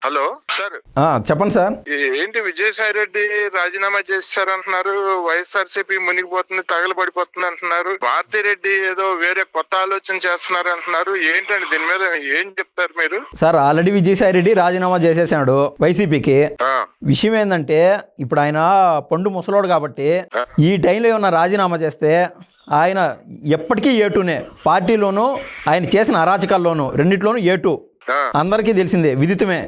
Hello sir, చెప్పండి sir. ఏంటి విజయసాయి రెడ్డి రాజీనామా చేశారంటున్నారు, వైఎస్ఆర్సీపీ మునిగిపోతుంది తగలబడిపోతుంది అంటున్నారు, భారతీ రెడ్డి ఏదో వేరే కొత్త ఆలోచన చేస్తున్నారు అంటున్నారు, ఏంటండి దీని మీద ఏం చెప్తారు మీరు? సార్ ఆల్రెడీ విజయసాయి రెడ్డి రాజీనామా చేసేసాడు వైసీపీకి. విషయం ఏంటంటే ఇప్పుడు ఆయన పండు ముసలోడు కాబట్టి ఈ టైంలో ఏమన్నా రాజీనామా చేస్తే ఆయన ఎప్పటికీ ఏటూనే, పార్టీలోనూ ఆయన చేసిన అరాచకాల్లోనూ రెండిట్లోనూ ఏటూ అందరికీ తెలిసిందే, విదితమే.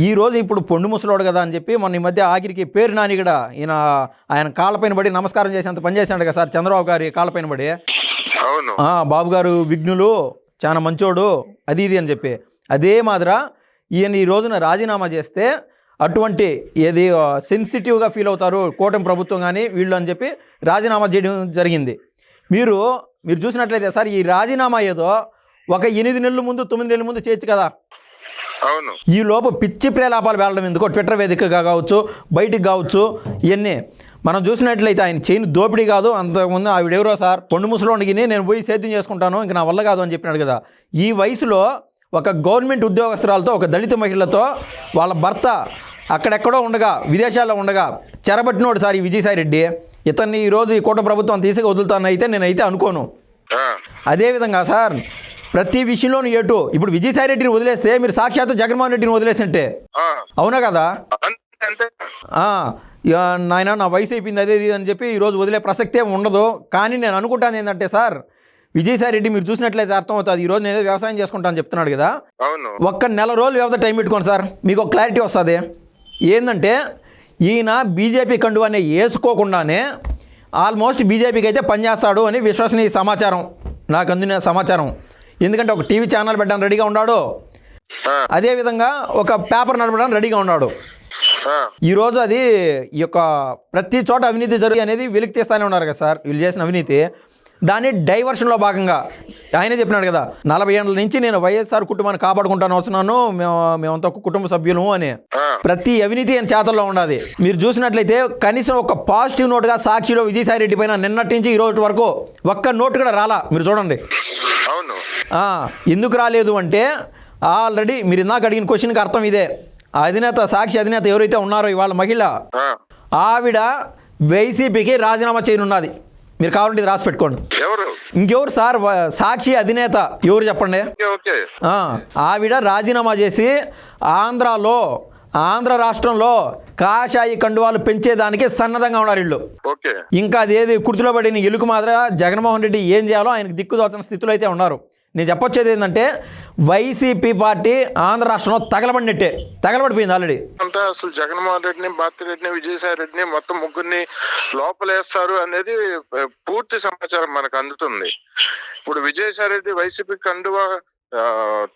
ఈ రోజు ఇప్పుడు పొండు ముసలోడు కదా అని చెప్పి మొన్న ఈ మధ్య ఆఖరికి పేరు నాని కూడా ఆయన కాళ్ళపైన పడి నమస్కారం చేసేంత పని చేశాడు కదా సార్, చంద్రబాబు గారి కాళ్ళపైన పడి. అవును, బాబు గారు విఘ్నులు, చాలా మంచోడు, అది ఇది అని చెప్పి. అదే మాదిరా ఈయన ఈ రోజున రాజీనామా చేస్తే అటువంటి ఏది సెన్సిటివ్గా ఫీల్ అవుతారు కూటమి ప్రభుత్వం కానీ వీళ్ళు అని చెప్పి రాజీనామా చేయడం జరిగింది. మీరు చూసినట్లయితే సార్ ఈ రాజీనామా ఏదో ఒక 8 నెలల ముందు 9 నెలల ముందు చేయొచ్చు కదా. అవును, ఈ లోపు పిచ్చి ప్రేలాపాలు వెళ్ళడం ఎందుకో, ట్విట్టర్ వేదికగా కావచ్చు, బయటికి కావచ్చు, ఇవన్నీ మనం చూసినట్లయితే ఆయన చేయని దోపిడీ కాదు. అంతకుముందు ఆవిడెవరో సార్ పొండు ముసలోనికి నేను పోయి సేద్యం చేసుకుంటాను ఇంక నా వల్ల కాదు అని చెప్పినాడు కదా. ఈ వయసులో ఒక గవర్నమెంట్ ఉద్యోగస్తురాలతో, ఒక దళిత మహిళతో వాళ్ళ భర్త అక్కడెక్కడో ఉండగా, విదేశాల్లో ఉండగా చెరబట్టినోడు సార్ ఈ విజయసాయి రెడ్డి. ఇతన్ని ఈరోజు ఈ కూటమి ప్రభుత్వం తీసుకు వదులుతానైతే నేనైతే అనుకోను. అదేవిధంగా సార్ ప్రతి విషయంలోనూ ఏటు ఇప్పుడు విజయసాయి రెడ్డిని వదిలేస్తే మీరు సాక్షాత్ జగన్మోహన్ రెడ్డిని వదిలేసింటే అవునా కదా. నాయన నా వయసు అయిపోయింది అదే ఇది అని చెప్పి ఈరోజు వదిలే ప్రసక్తే ఉండదు. కానీ నేను అనుకుంటాను ఏంటంటే సార్, విజయసాయి రెడ్డి మీరు చూసినట్లయితే అర్థమవుతుంది. ఈరోజు నేను వ్యవసాయం చేసుకుంటాను చెప్తున్నాడు కదా, ఒక్క నెల రోజులు వ్యవసాయ టైం పెట్టుకోండి సార్, మీకు ఒక క్లారిటీ వస్తుంది. ఏంటంటే ఈయన బీజేపీ కండువాన్ని వేసుకోకుండానే ఆల్మోస్ట్ బీజేపీకి అయితే పనిచేస్తాడు అని విశ్వసనీయ సమాచారం, నాకు అందిన సమాచారం. ఎందుకంటే ఒక టీవీ ఛానల్ పెట్టడానికి రెడీగా ఉన్నాడు, అదేవిధంగా ఒక పేపర్ నడపడానికి రెడీగా ఉన్నాడు. ఈరోజు అది ఈ యొక్క ప్రతి చోట అవినీతి జరిగి అనేది వెలికి తీస్తూనే ఉన్నారు కదా సార్ వీళ్ళు చేసిన అవినీతి. దాన్ని డైవర్షన్లో భాగంగా ఆయనే చెప్పినాడు కదా, 40 ఏళ్ళ నుంచి నేను వైఎస్ఆర్ కుటుంబాన్ని కాపాడుకుంటాను వస్తున్నాను, మేమంతా కుటుంబ సభ్యులు అని. ప్రతి అవినీతి ఆయన చేతల్లో ఉన్నది. మీరు చూసినట్లయితే కనీసం ఒక పాజిటివ్ నోట్గా సాక్షిలో విజయసాయి రెడ్డి పైన నిన్నటి నుంచి ఈ రోజు వరకు ఒక్క నోటు కూడా రాలా. మీరు చూడండి. ఎందుకు రాలేదు అంటే ఆల్రెడీ మీరు ఇందాక అడిగిన క్వశ్చన్కి అర్థం ఇదే. అధినేత, సాక్షి అధినేత ఎవరైతే ఉన్నారో ఇవాళ మహిళ, ఆవిడ వైసీపీకి రాజీనామా చేయనున్నది. మీరు కావాలంటే ఇది రాసి పెట్టుకోండి. ఇంకెవరు సార్ సాక్షి అధినేత ఎవరు చెప్పండి. ఆవిడ రాజీనామా చేసి ఆంధ్ర రాష్ట్రంలో కాషాయి కండువాలు పెంచేదానికి సన్నద్ధంగా ఉన్నారు వీళ్ళు. ఇంకా అదేది కుర్తులో పడిన ఎలుక మాదిర జగన్మోహన్ రెడ్డి ఏం చేయాలో ఆయనకు దిక్కుదోచని స్థితిలో అయితే ఉన్నారు. నేను చెప్పొచ్చేది ఏంటంటే వైసీపీ పార్టీ ఆంధ్ర రాష్ట్రంలో తగలబడిపోయింది ఆల్రెడీ. అంతా అసలు జగన్మోహన్ రెడ్డిని, భారతీ రెడ్డిని, విజయసాయి రెడ్డిని మొత్తం ముగ్గురిని లోపలేస్తారు అనేది పూర్తి సమాచారం మనకు అందుతుంది. ఇప్పుడు విజయసాయి రెడ్డి వైసీపీ కండువా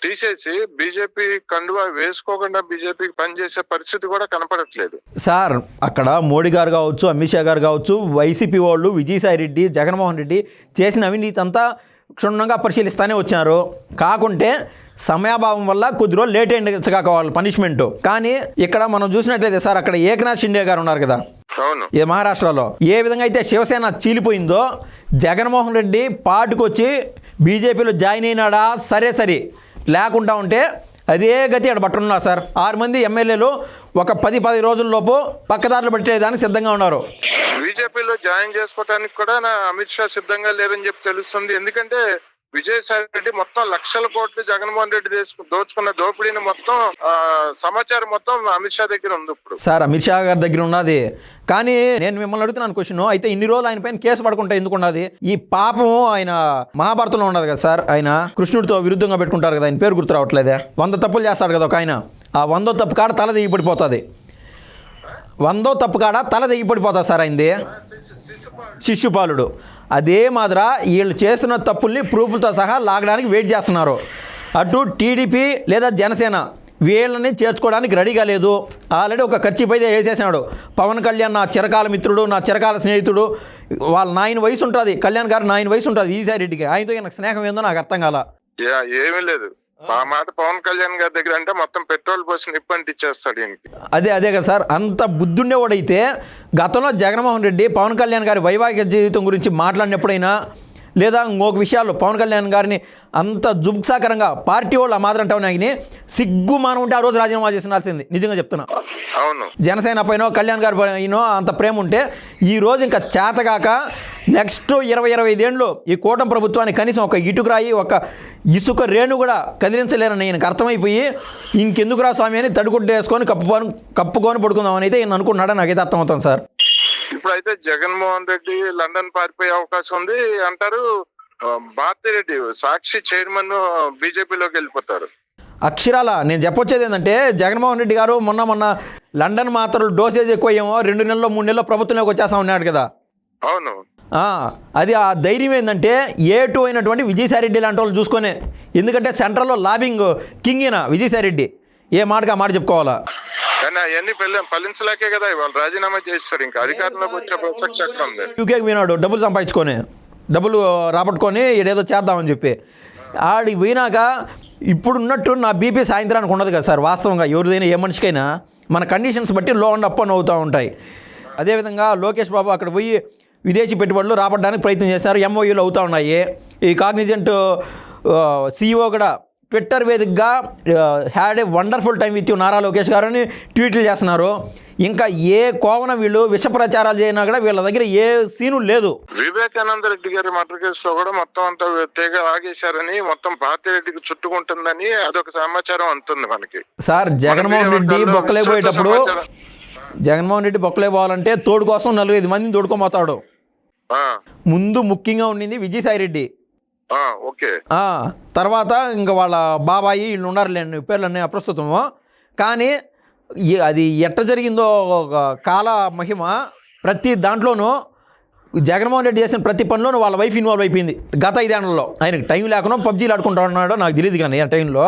తీసేసి బీజేపీ కండువా వేసుకోకుండా బీజేపీకి పనిచేసే పరిస్థితి కూడా కనపడట్లేదు సార్. అక్కడ మోడీ గారు కావచ్చు, అమిత్ షా గారు కావచ్చు, వైసీపీ వాళ్ళు విజయసాయి రెడ్డి, జగన్మోహన్ రెడ్డి చేసిన అవినీతి అంతా క్షుణ్ణంగా పరిశీలిస్తూనే వచ్చారు. కాకుంటే సమయాభావం వల్ల కొద్ది రోజులు లేట్ అయింది కావాలి పనిష్మెంట్. కానీ ఇక్కడ మనం చూసినట్లయితే సార్ అక్కడ ఏకనాథ్ షిండే గారు ఉన్నారు కదా ఈ మహారాష్ట్రలో, ఏ విధంగా అయితే శివసేన చీలిపోయిందో జగన్మోహన్ రెడ్డి పాటుకొచ్చి బీజేపీలో జాయిన్ అయినాడా సరే లేకుండా ఉంటే అదే గతి అక్కడ పట్టున్నా సార్. 6 మంది ఎమ్మెల్యేలు ఒక 10 రోజుల్లోపు పక్కదారులు పెట్టేదానికి సిద్ధంగా ఉన్నారు. బీజేపీలో జాయిన్ చేసుకోవడానికి కూడా అమిత్ షా సిద్ధంగా లేరని చెప్పి తెలుస్తుంది. ఎందుకంటే విజయసాయి రెడ్డి మొత్తం లక్షల కోట్లు జగన్మోహన్ రెడ్డి దోచుకున్న దోపిడీని మొత్తం సమాచారం మొత్తం అమిత్ షా దగ్గర ఉంది ఇప్పుడు సార్. అమిత్ షా గారి దగ్గర ఉన్నది. కానీ నేను మిమ్మల్ని అడుగుతున్నాను క్వశ్చన్, అయితే ఇన్ని రోజులు ఆయన పైన కేసు పడుకుంటా ఎందుకు ఉన్నది? ఈ పాపం ఆయన మహాభారతంలో ఉన్నది కదా సార్, ఆయన కృష్ణుడితో విరుద్ధంగా పెట్టుకుంటారు కదా, ఆయన పేరు గుర్తు రావట్లేదే. 100 తప్పులు చేస్తాడు కదా ఒక ఆయన, ఆ 100వ తప్పు కాడ తల దిగిపడిపోతుంది. 100వ తప్పు కాడ తల దిగిపడిపోతుంది సార్ ఆయనది, శిశుపాలుడు. అదే మాదిర వీళ్ళు చేస్తున్న తప్పుల్ని ప్రూఫ్లతో సహా లాగడానికి వెయిట్ చేస్తున్నారు. అటు టీడీపీ లేదా జనసేన వీళ్ళని చేర్చుకోవడానికి రెడీగా లేదు. ఆల్రెడీ ఒక ఖర్చు అయితే వేసేసినాడు. పవన్ కళ్యాణ్ నా చిరకాల మిత్రుడు, నా చిరకాల స్నేహితుడు, వాళ్ళ 9 వయసు ఉంటుంది, కళ్యాణ్ గారు 9 వయసు ఉంటుంది విజయసాయి రెడ్డికి. ఆయనతో నాకు స్నేహం ఏందో నాకు అర్థం కాల. ఏమీ లేదు. ఆ మాట పవన్ కళ్యాణ్ గారి దగ్గర అంటే మొత్తం పెట్రోల్ పోసి నిప్పంటి ఇచ్చేస్తాడు ఈయనకి. అదే కదా సార్, అంత బుద్ధుండేవాడైతే గతంలో జగన్మోహన్ రెడ్డి పవన్ కళ్యాణ్ గారి వైవాహిక జీవితం గురించి మాట్లాడినప్పుడైనా లేదా ఇంకొక విషయాల్లో పవన్ కళ్యాణ్ గారిని అంత జుబ్సాకరంగా పార్టీ వాళ్ళు ఆ మాత్రం అంటావు నాయని సిగ్గు మానం ఉంటే ఆ రోజు రాజీనామా చేసినాల్సింది, నిజంగా చెప్తున్నా. అవును, జనసేన పైన కళ్యాణ్ గారి పైన అంత ప్రేమ ఉంటే ఈ రోజు ఇంకా చేతగాక నెక్స్ట్ 20-25 ఏళ్ళు ఈ కూటమి ప్రభుత్వాన్ని కనీసం ఒక ఇటుకురాయి ఒక ఇసుక రేణు కూడా కదిలించలేరని ఈయనకు అర్థమైపోయి ఇంకెందుకురా స్వామి అని తడిగుడ్డ వేసుకొని కప్పుకొని పడుకుందామని అయితే ఈయన అనుకుంటున్నాడని నాకైతే అర్థమవుతుంది సార్. ఇప్పుడైతే జగన్మోహన్ రెడ్డి లండన్ పారిపోయే అవకాశం ఉంది అంటారు. భారతిరెడ్డి సాక్షి చైర్మన్ బీజేపీలోకి వెళ్ళిపోతారు. అక్షరాల నేను చెప్పొచ్చేది ఏంటంటే జగన్మోహన్ రెడ్డి గారు మొన్న లండన్ మాత్రలు డోసేజ్ ఎక్కువయ్యేమో 2 నెలల్లో 3 నెలల్లో ప్రభుత్వంలోకి వచ్చేస్తా ఉన్నాడు కదా. అవును, అది ఆ ధైర్యం ఏంటంటే A2 అయినటువంటి విజయసాయిరెడ్డి లాంటి వాళ్ళు చూసుకొని, ఎందుకంటే సెంట్రల్లో లాబింగ్ కింగ్ ఈయన విజయసాయిరెడ్డి, ఏ మాటగా మాట చెప్పుకోవాలా. కానీ అవన్నీ ఫలించలేకే కదా ఇవాళ రాజీనామా చేస్తారు. ఇంకా అధికారంలోకి వచ్చే ప్రసక్తి ఎక్కడ ఉంది? యూకేకి పోయినాడు డబ్బులు సంపాదించుకొని, డబ్బులు రాబట్టుకొని ఏదేదో చేద్దామని చెప్పి ఆడికి పోయినాక ఇప్పుడు ఉన్నట్టు నా బీపీ సాయంత్రానికి ఉండదు కదా సార్. వాస్తవంగా ఎవరిదైనా ఏ మనిషికైనా మన కండిషన్స్ బట్టి లో అండ్ అప్ అని అవుతూ ఉంటాయి. అదేవిధంగా లోకేష్ బాబు అక్కడ పోయి విదేశీ పెట్టుబడులు రాబట్టడానికి ప్రయత్నం చేశారు, MOUలు అవుతూ ఉన్నాయి. ఈ కాగ్నిజెంట్ CEO కూడా ట్విట్టర్ వేదికగా had a wonderful time with you Nara Lokesh గారు అని ట్వీట్లు చేస్తున్నారు. ఇంకా ఏ కోవన వీళ్ళు విష ప్రచారాలు చేయనా కూడా వీళ్ళ దగ్గర ఏ సీను లేదు. వివేకానంద రెడ్డి గారి మర్డర్ కేసులో కూడా మొత్తం అంతా తెగ ఆగేశారని, మొత్తం భారతిరెడ్డికి చుట్టుకుంటుందని అదొక సమాచారం అంటుంది మనకి. సార్ జగన్మోహన్ రెడ్డి బొక్కలేకపోయేటప్పుడు జగన్మోహన్ రెడ్డి బొక్కలేపోవాలంటే తోడు కోసం 4-5 మందిని తోడుకోపోతాడు. ముందు ముఖ్యంగా ఉండింది విజయసాయిరెడ్డి. ఓకే, తర్వాత ఇంకా వాళ్ళ బాబాయి వీళ్ళు ఉన్నారులేండి, పేర్లన్నీ అప్రస్తుతము. కానీ అది ఎట్ట జరిగిందో కాల మహిమ ప్రతి దాంట్లోనూ జగన్మోహన్ రెడ్డి చేసిన ప్రతి పనిలోనూ వాళ్ళ వైఫ్ ఇన్వాల్వ్ అయిపోయింది. గత 5 ఏళ్లలో ఆయనకు టైం లేకుండా పబ్జీలు ఆడుకుంటా ఉన్నాడో నాకు తెలియదు, కానీ ఆ టైంలో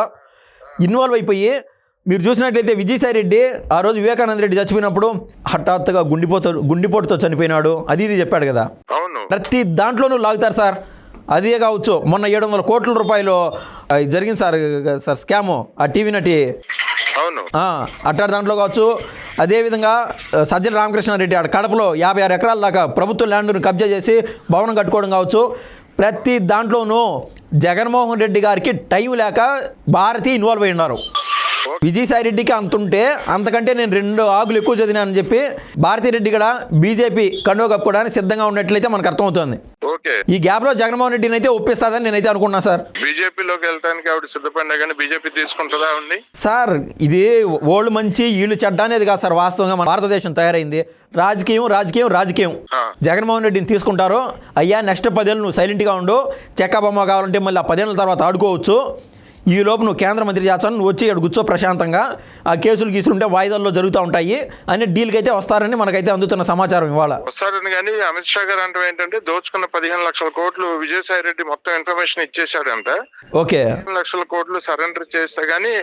ఇన్వాల్వ్ అయిపోయి మీరు చూసినట్లయితే విజయసాయిరెడ్డి ఆ రోజు వివేకానంద రెడ్డి చచ్చిపోయినప్పుడు హఠాత్తుగా గుండెపోటుతో చనిపోయినాడు, అది ఇది చెప్పాడు కదా. ప్రతి దాంట్లోనూ లాగుతారు సార్. అదే కావచ్చు, మొన్న 700 కోట్ల రూపాయలు జరిగింది సార్ స్కాము ఆ టీవీ నటి. అట్టాడు దాంట్లో కావచ్చు. అదేవిధంగా సజ్జల రామకృష్ణారెడ్డి ఆడ కడపలో 56 ఎకరాల దాకా ప్రభుత్వ ల్యాండ్ను కబ్జా చేసి భవనం కట్టుకోవడం కావచ్చు. ప్రతి దాంట్లోనూ జగన్మోహన్ రెడ్డి గారికి టైం లేక భారతి ఇన్వాల్వ్ అయి ఉన్నారు. విజయసాయిరెడ్డికి అంతుంటే అంతకంటే నేను 2 ఆకులు ఎక్కువ చదివినానని చెప్పి భారతిరెడ్డి కూడా బీజేపీ కండువ కప్పుకోవడానికి సిద్ధంగా ఉన్నట్లయితే మనకు అర్థమవుతుంది. ఈ గ్యాప్ లో జగన్మోహన్ రెడ్డిని అయితే ఒప్పిస్తుందని నేనైతే అనుకున్నా సార్. బీజేపీలోకి వెళ్ళడానికి ఆవిడ సిద్ధపడినా కానీ బీజేపీ తీసుకుంటుందా అండి? సార్ ఇది ఓళ్ళు మంచి వీళ్ళు చెడ్డ అనేది కాదు సార్. వాస్తవంగా మన భారతదేశం తయారైంది రాజకీయం. జగన్మోహన్ రెడ్డిని తీసుకుంటారు, అయ్యా నెక్స్ట్ 10 ఏళ్ళు నువ్వు సైలెంట్గా ఉండు, చెక్క బొమ్మ కావాలంటే మళ్ళీ 10 ఏళ్ళ తర్వాత ఆడుకోవచ్చు, ఈ లోపు నువ్వు కేంద్ర మంత్రి చేస్తాను, నువ్వు వచ్చి ఇక్కడ కూర్చో ప్రశాంతంగా, ఆ కేసులు గీసులుంటే వాయిదాల్లో జరుగుతూ ఉంటాయి అని డీల్కి అయితే వస్తారని మనకైతే అందుతున్న సమాచారం ఇవాళ. వస్తారని కానీ అమిత్ షా గారు అంటే ఏంటంటే దోచుకున్న 15 లక్షల కోట్లు విజయసాయి రెడ్డి మొత్తం ఇన్ఫర్మేషన్ ఇచ్చేసాడంట. ఓకే, 15 లక్షల కోట్లు సరెండర్ చేస్తే గానీ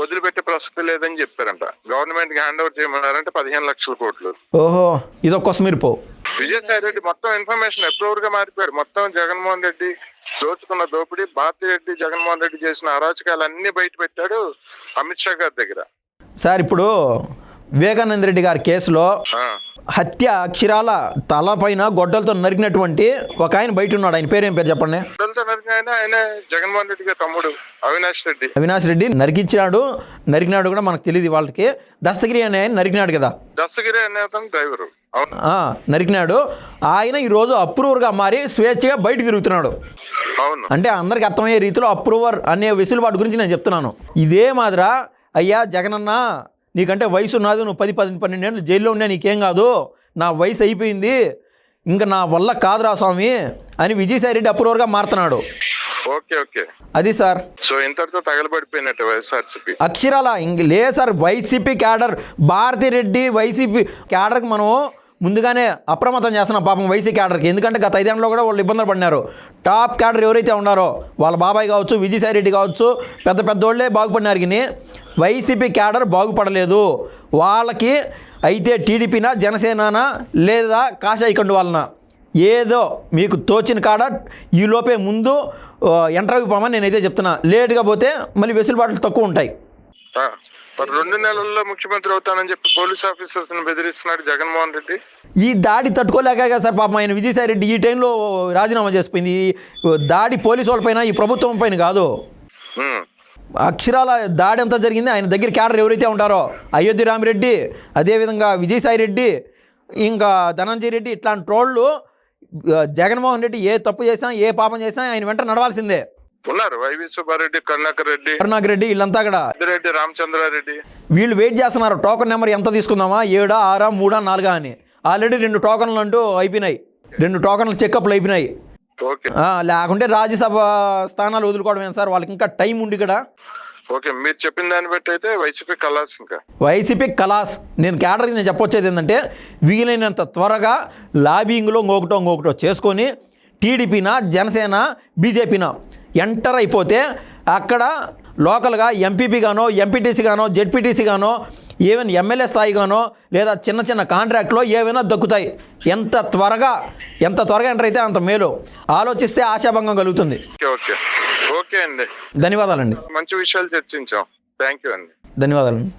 వదిలిపెట్టే ప్రసక్తి లేదని చెప్పారంట. గవర్నమెంట్ కి హ్యాండ్ ఓవర్ చేయమన్నారంటే 15 లక్షల కోట్లు. ఓహో, ఇదొక కొసమిరిపో. విజయసాయి రెడ్డి మొత్తం ఇన్ఫర్మేషన్ అప్రూవర్ గా మారిపోయాడు. మొత్తం జగన్మోహన్ రెడ్డి దోచుకున్న దోపిడీ, భారతిరెడ్డి జగన్మోహన్ రెడ్డి చేసిన అరాచకాలు అన్ని బయట పెట్టాడు అమిత్ షా గారి దగ్గర. సార్ ఇప్పుడు వివేకానంద రెడ్డి గారి కేసులో హత్య అక్షరాల తల పైన గొడ్డలతో నరికినటువంటి ఒక ఆయన బయట ఉన్నాడు. ఆయన పేరు ఏం పేరు చెప్పండి? గొడ్డలతో నరికిన ఆయన జగన్మోహన్ రెడ్డి గారి తమ్ముడు అవినాష్ రెడ్డి నరికినాడు కూడా మనకు తెలియదు. వాళ్ళకి దస్తగిరి అనే ఆయన నరికినాడు కదా, దస్తగిరి అనే డ్రైవరు నరికినాడు. ఆయన ఈరోజు అప్రూవర్గా మారి స్వేచ్ఛగా బయట తిరుగుతున్నాడు. అంటే అందరికి అర్థమయ్యే రీతిలో అప్రూవర్ అనే వెసులుబాటు గురించి నేను చెప్తున్నాను. ఇదే మాదిరా అయ్యా జగనన్న నీకంటే వయసు ఉన్నది, నువ్వు 10-12 ఏళ్ళు జైల్లో ఉన్నా నీకేం కాదు, నా వయసు అయిపోయింది, ఇంకా నా వల్ల కాదురా స్వామి అని విజయసాయిరెడ్డి అప్రూవర్గా మారుతున్నాడు. అది సార్. సో ఇంతటితో తగలబడిపోయినట్టు వైఎస్ఆర్సీపీ అక్షరాల ఇంక లేదు sir. YCP cadre Bharathi Reddy YCP క్యాడర్కి మనం ముందుగానే అప్రమత్తం చేస్తున్నాం పాపం వైసీపీ క్యాడర్కి. ఎందుకంటే గత 5 ఏళ్ళలో కూడా వాళ్ళు ఇబ్బందులు పడినారు. టాప్ క్యాడర్ ఎవరైతే ఉన్నారో వాళ్ళ బాబాయ్ కావచ్చు, విజయసాయిరెడ్డి కావచ్చు, పెద్దోళ్ళే బాగుపడినారు. కానీ వైసీపీ క్యాడర్ బాగుపడలేదు. వాళ్ళకి అయితే టీడీపీనా జనసేననా లేదా కాషాయ కండు వాళ్ళన ఏదో మీకు తోచిన కాడ ఈ లోపే ముందు ఇంటర్వ్యూ పోమని నేనైతే చెప్తున్నా. లేట్గా పోతే మళ్ళీ వెసులుబాట్లు తక్కువ ఉంటాయి. మరి 2 నెలల్లో ముఖ్యమంత్రి అవుతానని చెప్పి పోలీస్ ఆఫీసర్స్ బెదిరిస్తున్నాడు జగన్మోహన్ రెడ్డి. ఈ దాడి తట్టుకోలేక కదా సార్ పాపం ఆయన విజయసాయి రెడ్డి ఈ టైంలో రాజీనామా చేసిపోయింది. ఈ దాడి పోలీసు వాళ్ళపైన ఈ ప్రభుత్వం పైన కాదు, అక్షరాల దాడి అంతా జరిగింది ఆయన దగ్గర క్యాడర్ ఎవరైతే ఉంటారో అయోధ్య రామిరెడ్డి, అదేవిధంగా విజయసాయి రెడ్డి, ఇంకా ధనంజయ రెడ్డి, ఇట్లాంటి ట్రోళ్ళు జగన్మోహన్ రెడ్డి ఏ తప్పు చేసినా ఏ పాపం చేసినా ఆయన వెంట నడవాల్సిందే. ఉన్నారు వైవి సుబ్బారెడ్డి, కరుణాకర్ రెడ్డి వీళ్ళంతా కూడా, రెడ్డి రామచంద్రారెడ్డి, వీళ్ళు వెయిట్ చేస్తున్నారు టోకన్ నెంబర్ ఎంత తీసుకుందామా, 7, 6, 3, 4 అని. ఆల్రెడీ 2 టోకన్లు అంటూ అయిపోయినాయి, 2 టోకన్లు చెకప్లు అయిపోయినాయి. లేకుంటే రాజ్యసభ స్థానాలు వదులుకోవడం సార్, వాళ్ళకి ఇంకా టైం ఉంది ఇక్కడ. ఓకే, మీరు చెప్పిన దాన్ని బట్టి అయితే వైసీపీ కలాస్. ఇంకా వైసీపీ కలాస్. నేను క్యాడర్కి నేను చెప్పొచ్చేది ఏంటంటే వీలైనంత త్వరగా లాబింగ్లో ఇంకొకటో చేసుకొని టీడీపీనా, జనసేన, బీజేపీనా ఎంటర్ అయిపోతే అక్కడ లోకల్గా ఎంపీపీ గానో, ఎంపీటీసీ గానో, జెడ్పీటీసీ గానో, ఈవెన్ ఎమ్మెల్యే స్థాయి గానో, లేదా చిన్న కాంట్రాక్ట్లో ఏవైనా దక్కుతాయి. ఎంత త్వరగా ఎంటర్ అయితే అంత మేలు. ఆలోచిస్తే ఆశాభంగం కలుగుతుంది. ఓకే అండి, ధన్యవాదాలండి. మంచి విషయాలు చర్చించాం. థ్యాంక్ యూ అండి. ధన్యవాదాలండి.